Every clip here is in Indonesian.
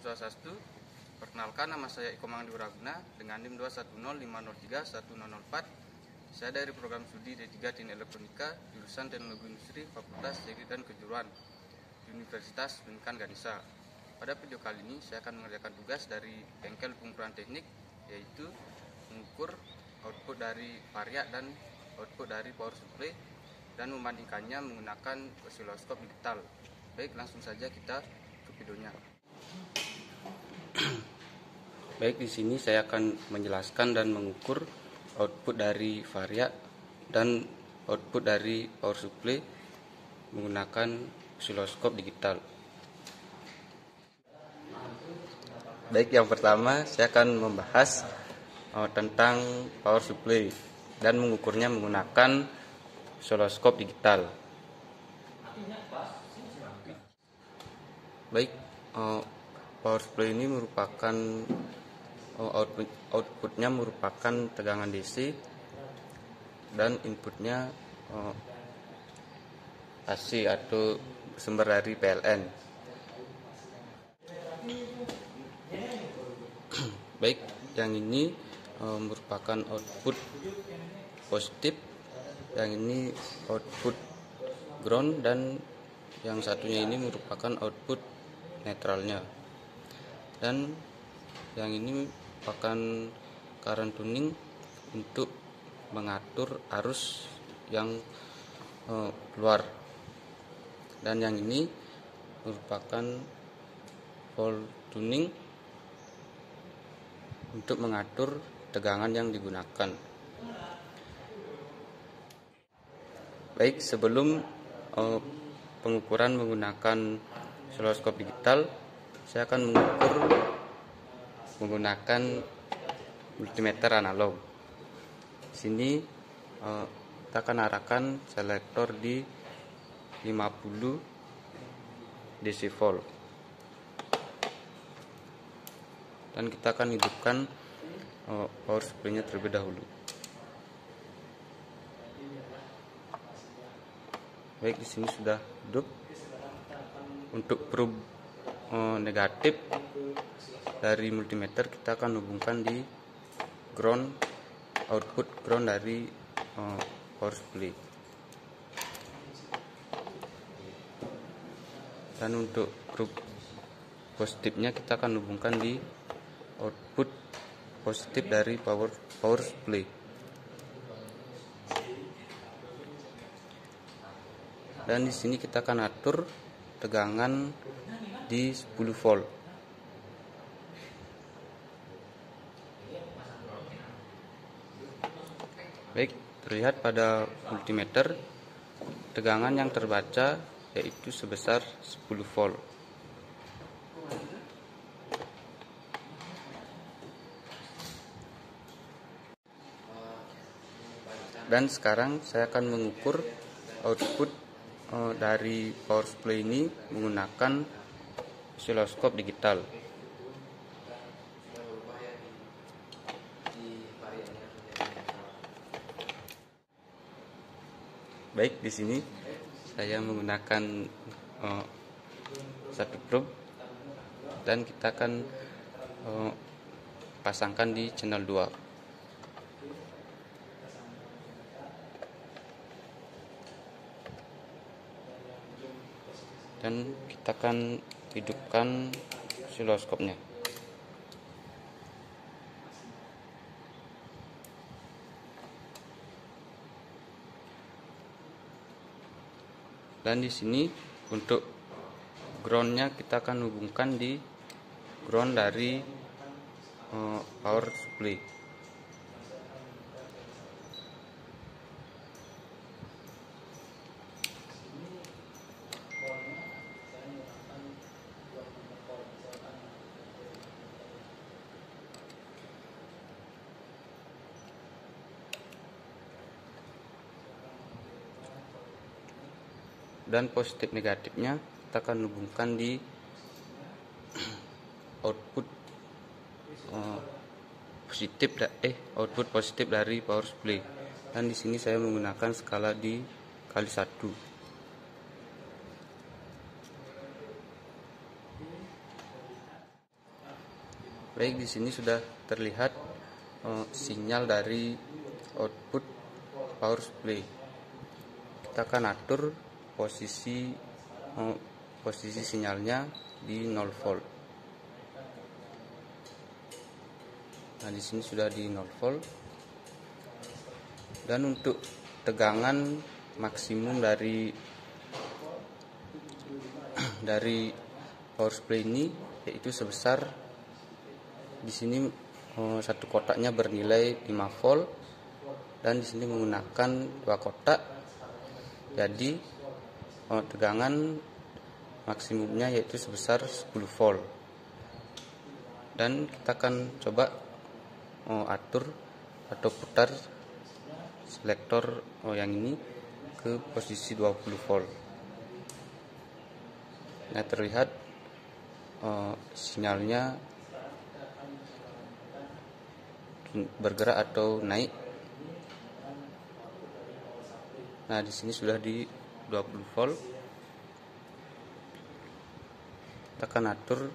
Swastiastu. Perkenalkan, nama saya Iko Mangdi Wiraguna dengan NIM 210503104. Saya dari program studi D3 Teknik Elektronika, jurusan Teknologi Industri, Fakultas Teknik dan Kejuruan di Universitas Pendidikan Ganesha. Pada video kali ini saya akan mengerjakan tugas dari bengkel pengukuran teknik, yaitu mengukur output dari variak dan output dari power supply dan membandingkannya menggunakan osiloskop digital. Baik, langsung saja kita ke videonya. Baik, di sini saya akan menjelaskan dan mengukur output dari variak dan output dari power supply menggunakan osiloskop digital. Baik, yang pertama saya akan membahas tentang power supply dan mengukurnya menggunakan osiloskop digital. Baik, power supply ini merupakan outputnya merupakan tegangan DC dan inputnya AC atau sumber dari PLN. Baik, yang ini merupakan output positif, yang ini output ground, dan yang satunya ini merupakan output netralnya. Dan yang ini merupakan current tuning untuk mengatur arus yang keluar, dan yang ini merupakan volt tuning untuk mengatur tegangan yang digunakan. Baik, sebelum pengukuran menggunakan osiloskop digital, saya akan mengukur menggunakan multimeter analog. Di sini kita akan arahkan selektor di 50 DC volt, dan kita akan hidupkan power supply-nya terlebih dahulu. Baik, di sini sudah hidup. Untuk probe negatif dari multimeter, kita akan hubungkan di ground, output ground dari power supply. Dan untuk probe positifnya, kita akan hubungkan di output positif dari power supply. Dan di sini kita akan atur tegangan di 10 volt. Baik, terlihat pada multimeter tegangan yang terbaca yaitu sebesar 10 volt. Dan sekarang saya akan mengukur output dari power supply ini menggunakan osiloskop digital. Baik, di sini saya menggunakan satu probe, dan kita akan pasangkan di channel 2. Dan kita akan hidupkan osiloskopnya. Dan di sini untuk groundnya kita akan hubungkan di ground dari power supply. Dan positif negatifnya kita akan hubungkan di output positif dari power supply. Dan di sini saya menggunakan skala di kali 1. Baik, di sini sudah terlihat sinyal dari output power supply. Kita akan atur posisi sinyalnya di 0 volt. Nah, di sini sudah di 0 volt. Dan untuk tegangan maksimum dari power supply ini yaitu sebesar, di sini satu kotaknya bernilai 5 volt dan di sini menggunakan 2 kotak. Jadi tegangan maksimumnya yaitu sebesar 10 volt. Dan kita akan coba atur atau putar selektor yang ini ke posisi 20 volt. Nah, terlihat sinyalnya bergerak atau naik. Nah, di sini sudah di 20 volt. Kita akan atur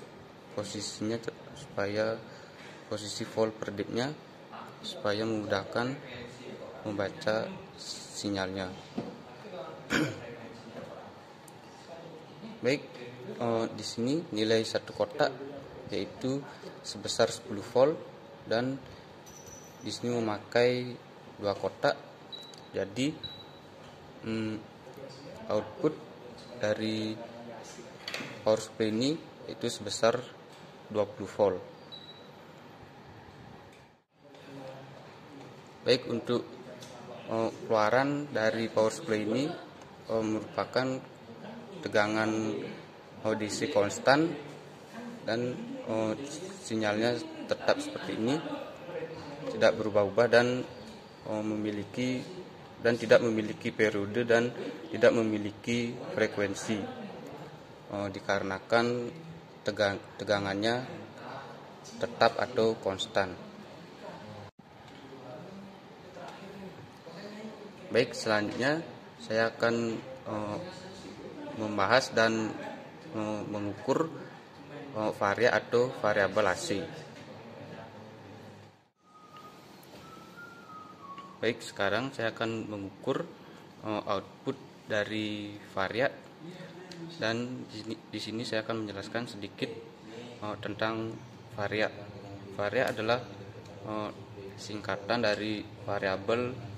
posisinya supaya posisi volt per dipnya supaya memudahkan membaca sinyalnya. Baik, di sini nilai satu kotak yaitu sebesar 10 volt dan di sini memakai 2 kotak. Jadi output dari power supply ini itu sebesar 20 volt. Baik, untuk keluaran dari power supply ini merupakan tegangan DC konstan dan sinyalnya tetap seperti ini, tidak berubah-ubah dan tidak memiliki periode dan tidak memiliki frekuensi, dikarenakan tegangannya tetap atau konstan. Baik, selanjutnya saya akan membahas dan mengukur varia atau variabel AC. Baik, sekarang saya akan mengukur output dari varia dan di sini saya akan menjelaskan sedikit tentang varia. Varia adalah singkatan dari variabel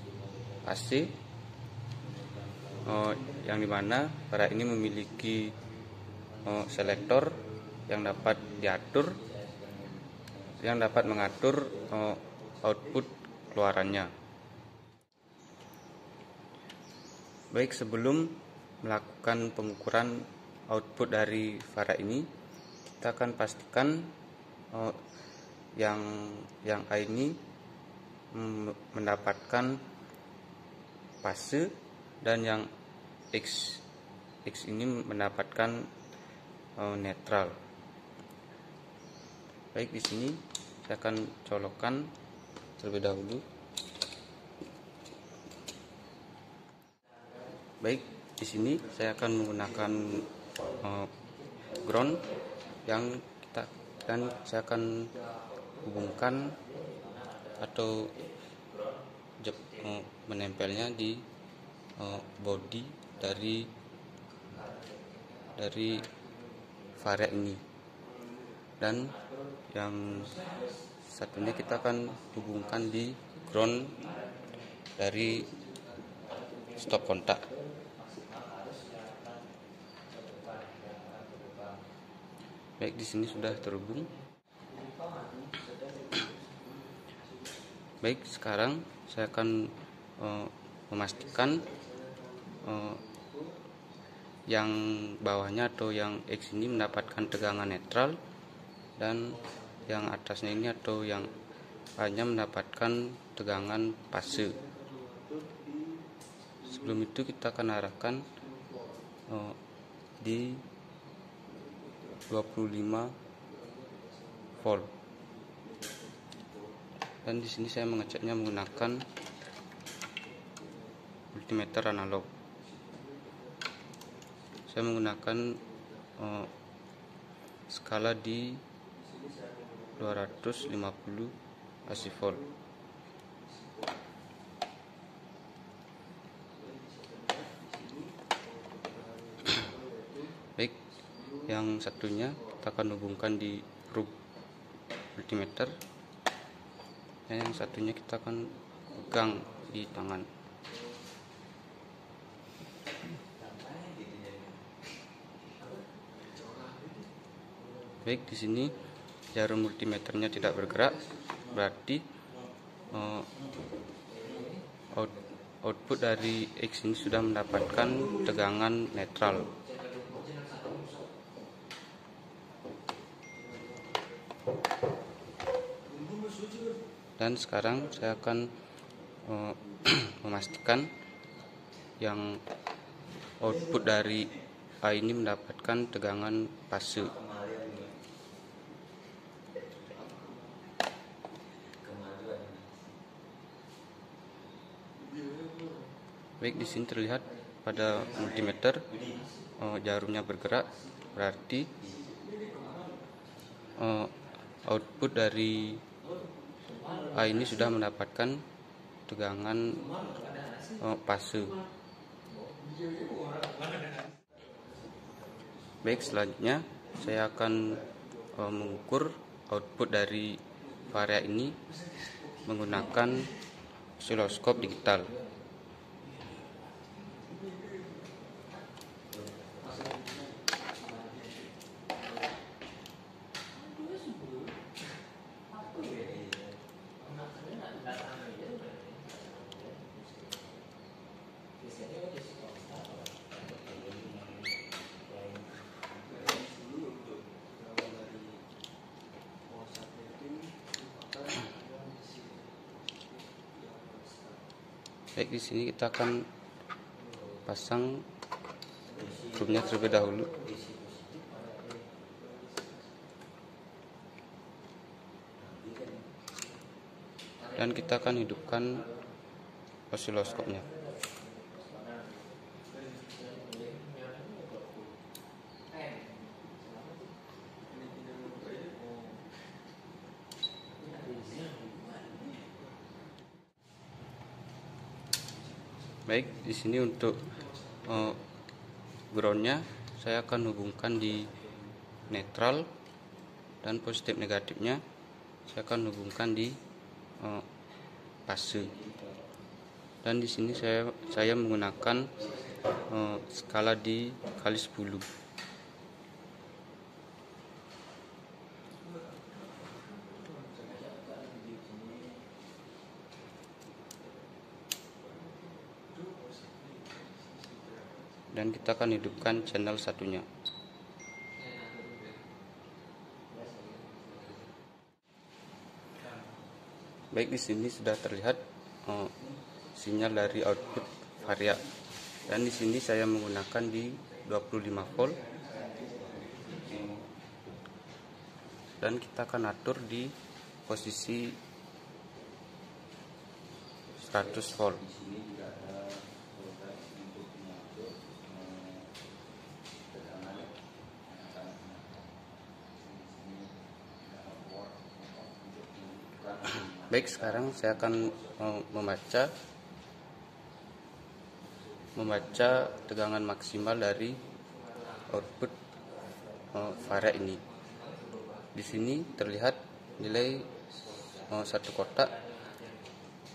AC, yang dimana varia ini memiliki selektor yang dapat diatur, yang dapat mengatur output keluarannya. Baik, sebelum melakukan pengukuran output dari varia ini, kita akan pastikan yang A ini mendapatkan fase dan yang X ini mendapatkan netral. Baik, di sini saya akan colokkan terlebih dahulu. Baik, di sini saya akan menggunakan ground dan saya akan hubungkan atau menempelnya di body dari varia ini, dan yang satunya kita akan hubungkan di ground dari stop kontak. Baik, di sini sudah terhubung. Baik, sekarang saya akan memastikan yang bawahnya atau yang X ini mendapatkan tegangan netral dan yang atasnya ini atau yang A-nya mendapatkan tegangan fase. Sebelum itu kita akan arahkan di 25 volt. Dan di sini saya mengeceknya menggunakan multimeter analog. Saya menggunakan skala di 250 AC volt. Baik, yang satunya kita akan hubungkan di probe multimeter, dan yang satunya kita akan pegang di tangan. Baik, di sini jarum multimeternya tidak bergerak, berarti output dari X ini sudah mendapatkan tegangan netral. Dan sekarang saya akan memastikan yang output dari A ini mendapatkan tegangan fase. Baik, di sini terlihat pada multimeter jarumnya bergerak, berarti output dari A ini sudah mendapatkan tegangan fase. Baik, selanjutnya saya akan mengukur output dari varia ini menggunakan osiloskop digital. Baik, di sini kita akan pasang probe-nya terlebih dahulu. Dan kita akan hidupkan osiloskopnya. Baik, di sini untuk groundnya saya akan hubungkan di netral, dan positif negatifnya saya akan hubungkan di fase. Dan di sini saya menggunakan skala di kali 10. Dan kita akan hidupkan channel satunya. Baik, di sini sudah terlihat sinyal dari output varia. Dan di sini saya menggunakan di 25 volt. Dan kita akan atur di posisi 100 volt. Baik, sekarang saya akan membaca tegangan maksimal dari output varia ini. Di sini terlihat nilai satu kotak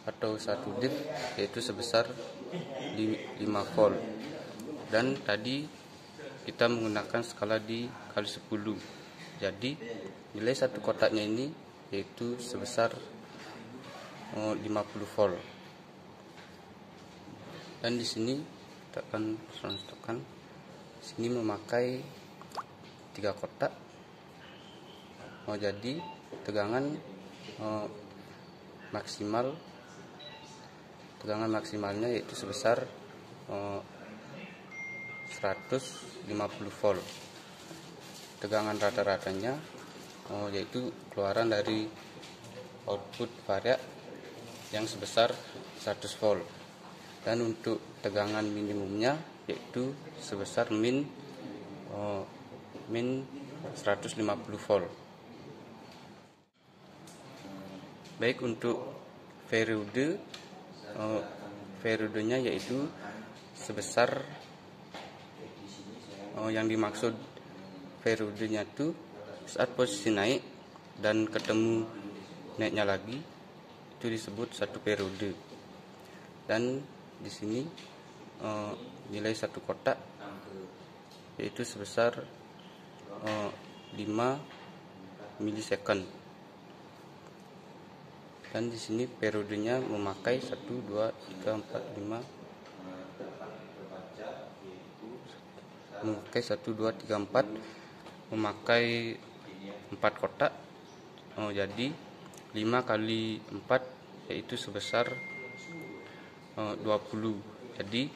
atau satu div, yaitu sebesar 5 volt. Dan tadi kita menggunakan skala di kali 10. Jadi nilai satu kotaknya ini yaitu sebesar 50 volt. Dan di sini kita akan contohkan, sini memakai 3 kotak. Jadi tegangan maksimalnya yaitu sebesar 150 volt. Tegangan rata-ratanya yaitu keluaran dari output varia yang sebesar 100 volt. Dan untuk tegangan minimumnya yaitu sebesar min 150 volt. Baik untuk periode, periodenya yaitu sebesar, yang dimaksud periodenya itu saat posisi naik dan ketemu naiknya lagi, itu disebut satu periode. Dan di sini nilai satu kotak yaitu sebesar 5 milisecond. Dan di sini periodenya memakai 1 2 3 4 5, memakai 1 2 3 4, memakai 4 kotak. Jadi 5 kali 4 yaitu sebesar 20. Jadi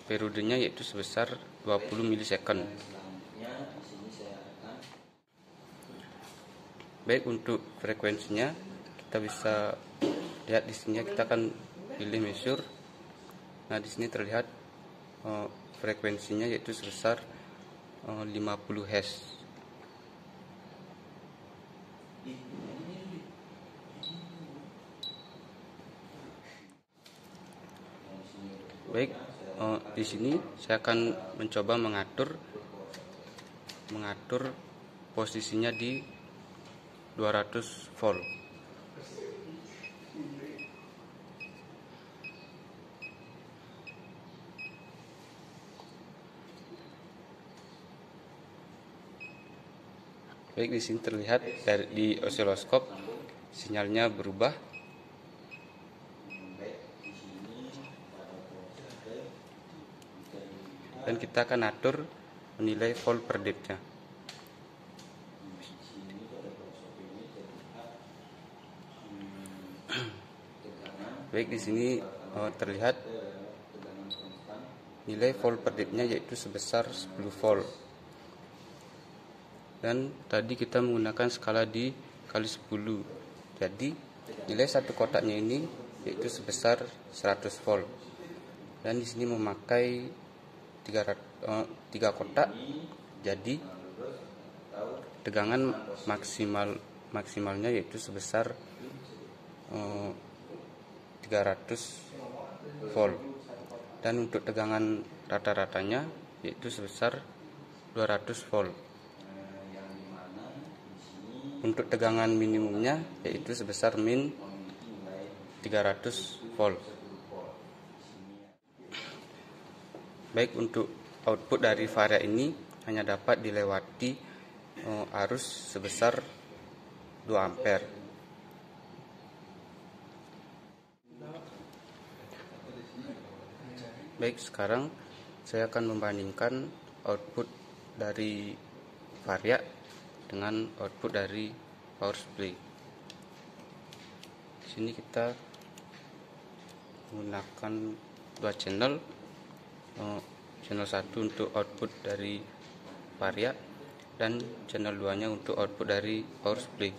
periodenya yaitu sebesar 20 milisecond. Baik untuk frekuensinya, kita bisa lihat di sini, kita akan pilih measure. Nah, di sini terlihat frekuensinya yaitu sebesar 50 Hz. Baik, di sini saya akan mencoba mengatur posisinya di 200 volt. Baik, di sini terlihat di osiloskop sinyalnya berubah. Dan kita akan atur menilai volt per depth-nya. Baik, di sini terlihat nilai volt per depth-nya yaitu sebesar 10 volt. Dan tadi kita menggunakan skala di kali 10. Jadi nilai satu kotaknya ini yaitu sebesar 100 volt. Dan di sini memakai 3 kotak. Jadi tegangan maksimalnya yaitu sebesar 300 volt. Dan untuk tegangan rata-ratanya yaitu sebesar 200 volt. Untuk tegangan minimumnya yaitu sebesar min 300 volt. Baik, untuk output dari varia ini hanya dapat dilewati arus sebesar 2 ampere. Baik, sekarang saya akan membandingkan output dari varia dengan output dari power supply. Di sini kita menggunakan 2 channel. Channel 1 untuk output dari varia dan channel 2-nya untuk output dari power supply.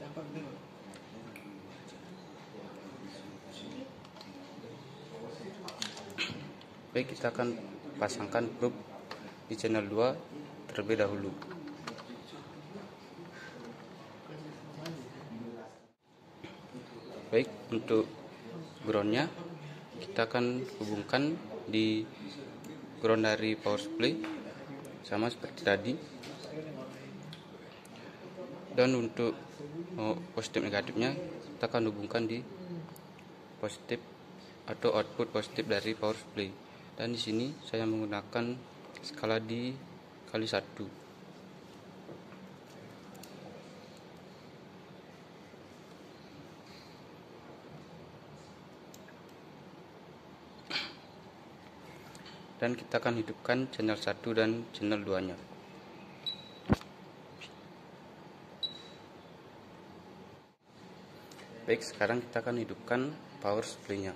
Baik, kita akan pasangkan probe di channel 2 terlebih dahulu. Baik, untuk groundnya kita akan hubungkan di ground dari power supply sama seperti tadi. Dan untuk positif negatifnya kita akan hubungkan di positif atau output positif dari power supply. Dan di sini saya menggunakan skala di kali 1. Dan kita akan hidupkan channel 1 dan channel 2-nya. Baik, sekarang kita akan hidupkan power supply-nya.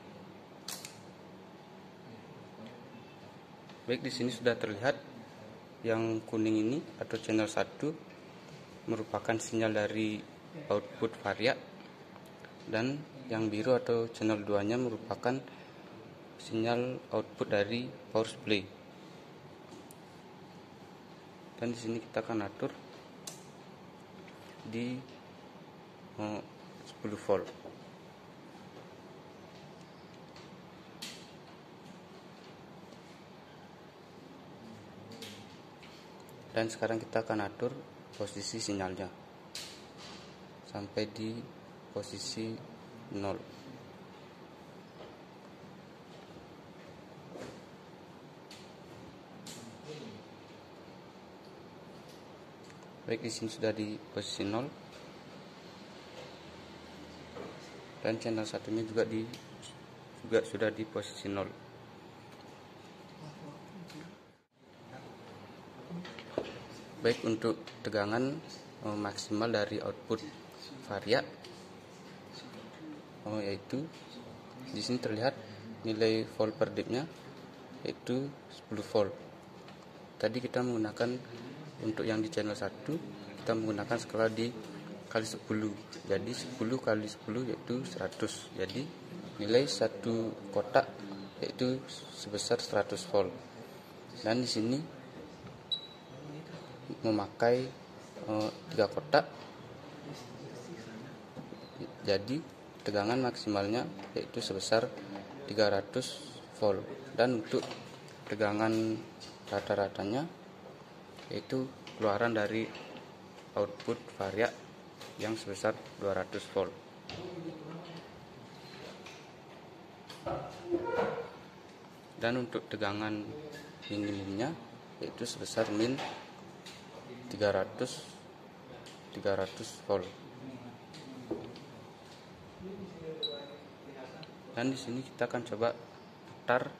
Baik, di sini sudah terlihat yang kuning ini atau channel 1 merupakan sinyal dari output varia, dan yang biru atau channel 2-nya merupakan sinyal output dari power supply. Dan di sini kita akan atur di 10 volt. Dan sekarang kita akan atur posisi sinyalnya sampai di posisi 0. Baik, di sini sudah di posisi 0. Dan channel satunya juga sudah di posisi 0. Baik, untuk tegangan maksimal dari output varia yaitu di sini terlihat nilai volt per dipnya yaitu 10 volt. Tadi kita menggunakan untuk yang di channel 1 kita menggunakan skala di kali 10. Jadi 10 kali 10 yaitu 100. Jadi nilai satu kotak yaitu sebesar 100 volt. Dan di sini memakai 3 kotak. Jadi tegangan maksimalnya yaitu sebesar 300 volt. Dan untuk tegangan rata-ratanya yaitu keluaran dari output varia yang sebesar 200 volt. Dan untuk tegangan minimumnya yaitu sebesar min 300 volt. Dan di sini kita akan coba putar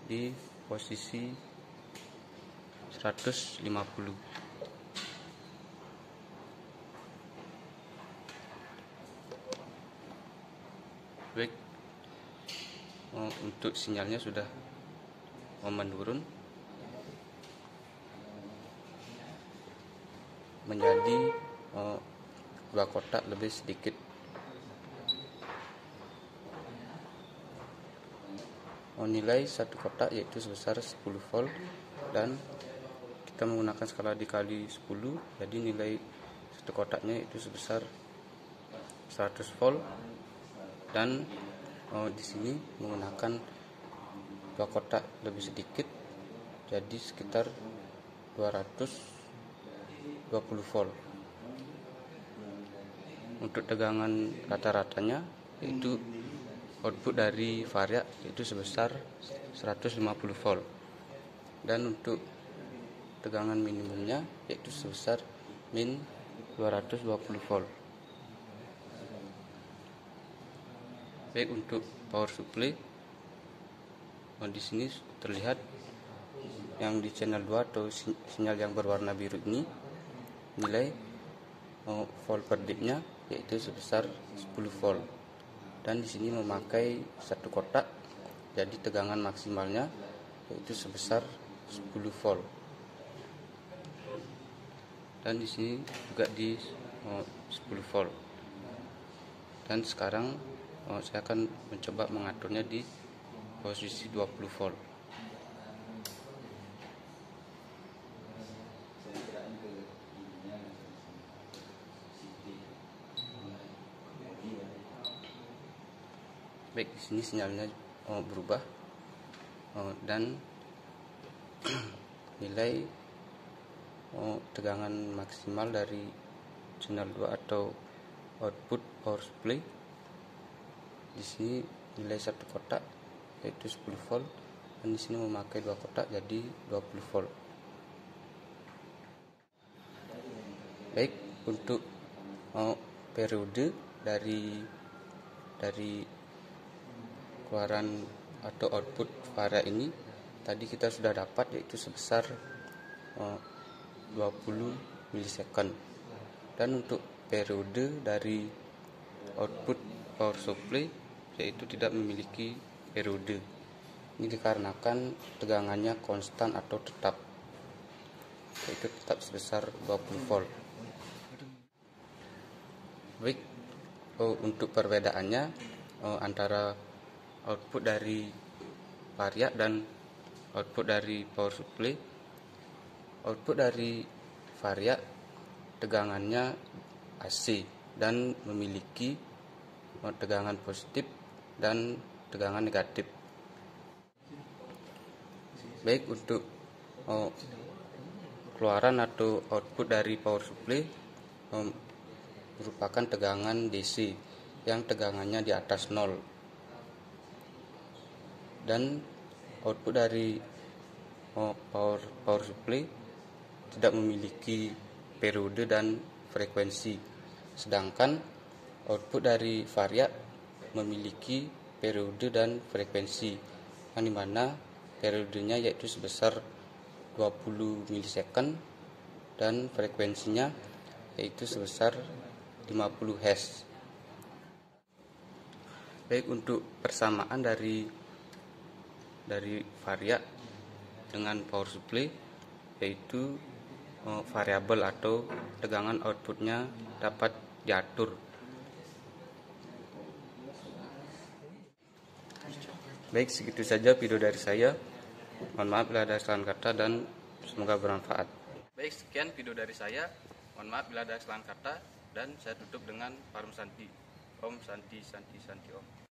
di posisi 150. Baik, untuk sinyalnya sudah menurun menjadi 2 kotak lebih sedikit. Nilai satu kotak yaitu sebesar 10 volt, dan kita menggunakan skala dikali 10, jadi nilai satu kotaknya itu sebesar 100 volt. Dan di sini menggunakan 2 kotak lebih sedikit, jadi sekitar 220 volt. Untuk tegangan rata-ratanya yaitu output dari varia itu sebesar 150 volt. Dan untuk tegangan minimumnya yaitu sebesar min 220 volt. Baik, untuk power supply di sini terlihat yang di channel 2 atau sinyal yang berwarna biru ini nilai volt per dipnya yaitu sebesar 10 volt. Dan di sini memakai satu kotak, jadi tegangan maksimalnya yaitu sebesar 10 volt. Dan di sini juga di 10 volt. Dan sekarang saya akan mencoba mengaturnya di posisi 20 volt. Baik, di sini sinyalnya berubah dan nilai tegangan maksimal dari channel 2 atau output power supply di sini nilai satu kotak yaitu 10 volt, dan di sini memakai 2 kotak jadi 20 volt. Baik, untuk periode dari keluaran atau output varia ini tadi kita sudah dapat yaitu sebesar 20 milisecond. Dan untuk periode dari output power supply yaitu tidak memiliki periode. Ini dikarenakan tegangannya konstan atau tetap, yaitu tetap sebesar 20 volt. Baik, untuk perbedaannya antara output dari varia dan output dari power supply. Output dari varia tegangannya AC, dan memiliki tegangan positif dan tegangan negatif. Baik untuk keluaran atau output dari power supply merupakan tegangan DC yang tegangannya di atas 0, dan output dari power supply tidak memiliki periode dan frekuensi, sedangkan output dari variak memiliki periode dan frekuensi, yang dimana periodenya yaitu sebesar 20 milisecond dan frekuensinya yaitu sebesar 50 Hz. Baik untuk persamaan dari variak dengan power supply, yaitu variabel atau tegangan outputnya dapat diatur. Baik, segitu saja video dari saya. Mohon maaf bila ada kesalahan kata dan semoga bermanfaat. Baik, sekian video dari saya. Mohon maaf bila ada kesalahan kata dan saya tutup dengan Parum Santi. Om Santi Santi Santi Om.